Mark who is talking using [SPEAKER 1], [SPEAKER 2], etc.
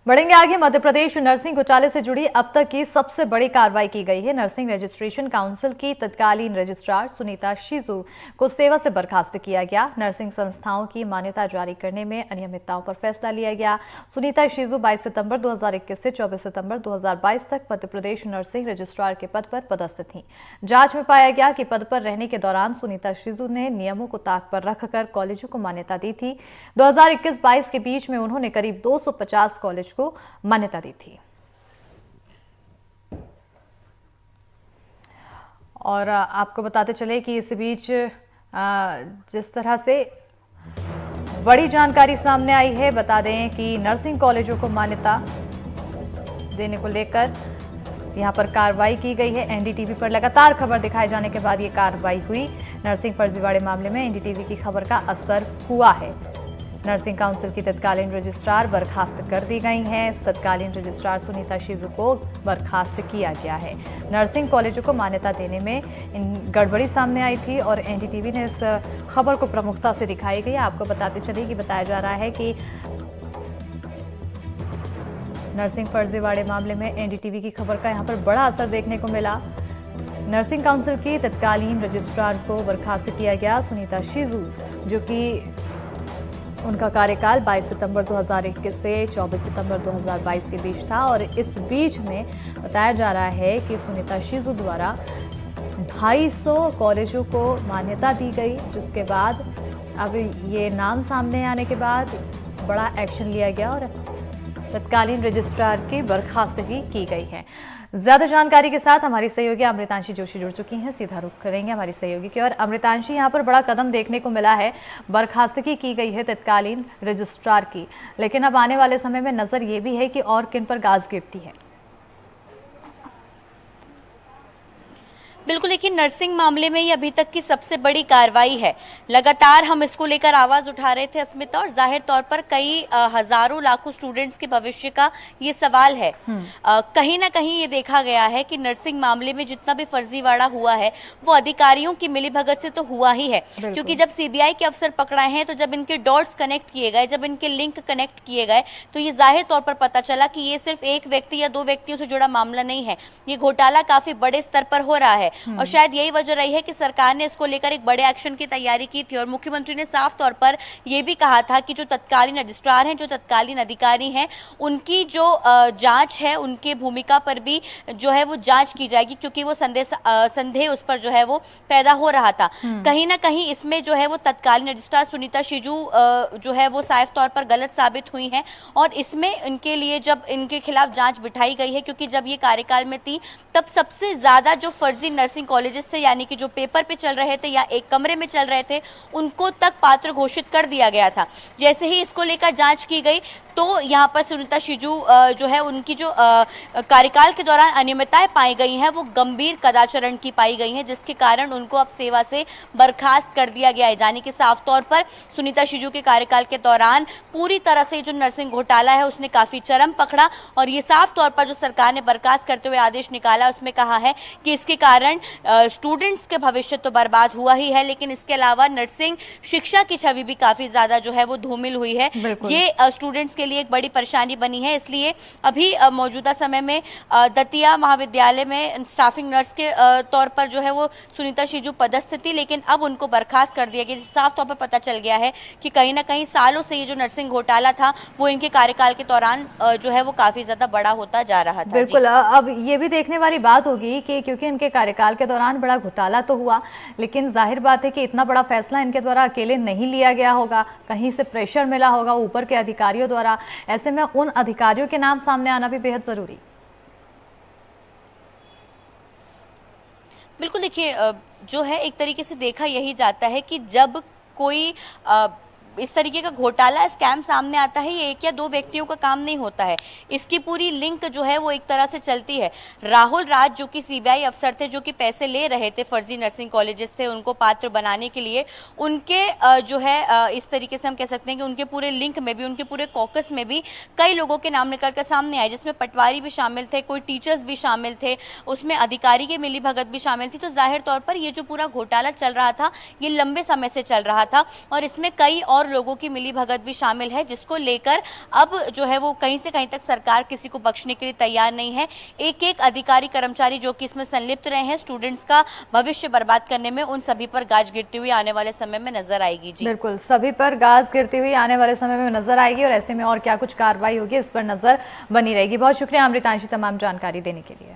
[SPEAKER 1] बढ़ेंगे आगे। मध्य प्रदेश नर्सिंग घोटाले से जुड़ी अब तक की सबसे बड़ी कार्रवाई की गई है। नर्सिंग रजिस्ट्रेशन काउंसिल की तत्कालीन रजिस्ट्रार सुनीता शिजू को सेवा से बर्खास्त किया गया। नर्सिंग संस्थाओं की मान्यता जारी करने में अनियमितताओं पर फैसला लिया गया। सुनीता शिजू 22 सितंबर 2021 से 24 सितंबर 2022 तक मध्य प्रदेश नर्सिंग रजिस्ट्रार के पद पर पदस्थ थीं। जांच में पाया गया कि पद पर रहने के दौरान सुनीता शिजू ने नियमों को ताक पर रखकर कॉलेजों को मान्यता दी थी। 2021-22 के बीच में उन्होंने करीब 250 कॉलेज को मान्यता दी थी। और आपको बताते चले कि इस बीच जिस तरह से बड़ी जानकारी सामने आई है, बता दें कि नर्सिंग कॉलेजों को मान्यता देने को लेकर यहां पर कार्रवाई की गई है। एनडीटीवी पर लगातार खबर दिखाए जाने के बाद ये कार्रवाई हुई। नर्सिंग फर्जीवाड़े मामले में एनडीटीवी की खबर का असर हुआ है। नर्सिंग काउंसिल की तत्कालीन रजिस्ट्रार बर्खास्त कर दी गई हैं। तत्कालीन रजिस्ट्रार सुनीता शिजू को बर्खास्त किया गया है। नर्सिंग कॉलेजों को मान्यता देने में गड़बड़ी सामने आई थी और एनडीटीवी ने इस खबर को प्रमुखता से दिखाई गई। आपको बताते चले कि बताया जा रहा है कि नर्सिंग फर्जीवाड़े मामले में एनडीटीवी की खबर का यहां पर बड़ा असर देखने को मिला। नर्सिंग काउंसिल की तत्कालीन रजिस्ट्रार को बर्खास्त किया गया। सुनीता शिजू, जो कि उनका कार्यकाल 22 सितंबर 2021 से 24 सितंबर 2022 के बीच था और इस बीच में बताया जा रहा है कि सुनीता शिजू द्वारा 250 कॉलेजों को मान्यता दी गई, जिसके बाद अब ये नाम सामने आने के बाद बड़ा एक्शन लिया गया और तत्कालीन रजिस्ट्रार की बर्खास्तगी की गई है। ज्यादा जानकारी के साथ हमारी सहयोगी अमृतांशी जोशी जुड़ चुकी हैं। सीधा रुख करेंगे हमारी सहयोगी की और अमृतांशी, यहां पर बड़ा कदम देखने को मिला है, बर्खास्तगी की गई है तत्कालीन रजिस्ट्रार की, लेकिन अब आने वाले समय में नजर ये भी है कि और किन पर गाज गिरती है।
[SPEAKER 2] बिल्कुल, लेकिन नर्सिंग मामले में ये अभी तक की सबसे बड़ी कार्रवाई है। लगातार हम इसको लेकर आवाज उठा रहे थे अस्मिता, और जाहिर तौर पर कई हजारों लाखों स्टूडेंट्स के भविष्य का ये सवाल है। कहीं ना कहीं ये देखा गया है कि नर्सिंग मामले में जितना भी फर्जीवाड़ा हुआ है वो अधिकारियों की मिलीभगत से तो हुआ ही है, क्योंकि जब सीबीआई के अफसर पकड़ाए हैं तो जब इनके डॉट्स कनेक्ट किए गए, जब इनके लिंक कनेक्ट किए गए, तो ये जाहिर तौर पर पता चला कि ये सिर्फ एक व्यक्ति या दो व्यक्तियों से जुड़ा मामला नहीं है, ये घोटाला काफी बड़े स्तर पर हो रहा है। और शायद यही वजह रही है कि सरकार ने इसको लेकर एक बड़े एक्शन की तैयारी की थी और मुख्यमंत्री ने साफ तौर पर यह भी कहा था कि जो तत्कालीन रजिस्ट्रार हैं, जो तत्कालीन अधिकारी हैं, उनकी जो जांच है, उनकी भूमिका पर भी जो है वो जांच की जाएगी, क्योंकि वो संदेह उस पर जो है वो पैदा हो रहा था। कहीं ना कहीं इसमें जो है वो तत्कालीन रजिस्ट्रार सुनीता शिजू जो है वो साफ तौर पर गलत साबित हुई हैं और इसमें इनके लिए जब इनके खिलाफ जांच बिठाई गई है, क्योंकि जब ये कार्यकाल में थी तब सबसे ज्यादा जो फर्जी नर्सिंग कॉलेजेस थे, यानी कि जो पेपर पे चल रहे थे या एक कमरे में चल रहे थे, उनको तक पात्र घोषित कर दिया गया था। जैसे ही इसको लेकर जांच की गई तो यहाँ पर सुनीता शिजू जो है उनकी जो कार्यकाल के दौरान अनियमितताएं पाई गई हैं वो गंभीर कदाचरण की पाई गई हैं, जिसके कारण उनको अब सेवा से बर्खास्त कर दिया गया है। यानी कि साफ तौर पर सुनीता शिजू के कार्यकाल के दौरान पूरी तरह से जो नर्सिंग घोटाला है उसने काफी चरम पकड़ा और ये साफ तौर पर जो सरकार ने बर्खास्त करते हुए आदेश निकाला उसमें कहा है कि इसके कारण स्टूडेंट्स के भविष्य तो बर्बाद हुआ ही है, लेकिन इसके अलावा नर्सिंग शिक्षा की छवि भी काफी ज्यादा जो है वो धूमिल हुई है। ये स्टूडेंट्स के लिए एक बड़ी परेशानी बनी है। इसलिए अभी मौजूदा समय में दतिया महाविद्यालय में स्टाफिंग नर्स के तौर पर जो है वो सुनीता शिजू पदस्थ थी, लेकिन अब उनको बर्खास्त कर दिया गया। साफ तौर पर पता चल गया है कि कहीं ना कहीं सालों से ये जो नर्सिंग घोटाला था वो इनके कार्यकाल के दौरान जो है वो काफी ज्यादा बड़ा होता जा रहा था।
[SPEAKER 1] बिल्कुल, अब ये भी देखने वाली बात होगी कि क्योंकि इनके कार्यकाल के दौरान बड़ा घोटाला तो हुआ, लेकिन जाहिर बात है कि इतना बड़ा फैसला इनके द्वारा अकेले नहीं लिया गया होगा, कहीं से प्रेशर मिला होगा ऊपर के अधिकारियों द्वारा। ऐसे में उन अधिकारियों के नाम सामने आना भी बेहद जरूरी।
[SPEAKER 2] बिल्कुल, देखिए जो है एक तरीके से देखा यही जाता है कि जब कोई इस तरीके का घोटाला स्कैम सामने आता है, ये एक या दो व्यक्तियों का काम नहीं होता है, इसकी पूरी लिंक जो है वो एक तरह से चलती है। राहुल राज जो कि सीबीआई अफसर थे, जो कि पैसे ले रहे थे फर्जी नर्सिंग कॉलेजेस थे उनको पात्र बनाने के लिए, उनके जो है इस तरीके से हम कह सकते हैं कि उनके पूरे लिंक में भी, उनके पूरे कॉकस में भी कई लोगों के नाम निकल कर सामने आए, जिसमें पटवारी भी शामिल थे, कोई टीचर्स भी शामिल थे, उसमें अधिकारी की मिलीभगत भी शामिल थी। तो जाहिर तौर पर ये जो पूरा घोटाला चल रहा था ये लंबे समय से चल रहा था और इसमें कई और और लोगों की मिलीभगत भी शामिल है, जिसको लेकर अब जो है वो कहीं से कहीं तक सरकार किसी को बख्शने के लिए तैयार नहीं है। एक एक अधिकारी कर्मचारी जो कि इसमें संलिप्त रहे हैं स्टूडेंट्स का भविष्य बर्बाद करने में, उन सभी पर गाज गिरती हुई आने वाले समय में नजर आएगी। जी
[SPEAKER 1] बिल्कुल, सभी पर गाज गिरती हुई आने वाले समय में नजर आएगी और ऐसे में और क्या कुछ कार्रवाई होगी इस पर नजर बनी रहेगी। बहुत शुक्रिया अमृतांशी तमाम जानकारी देने के लिए।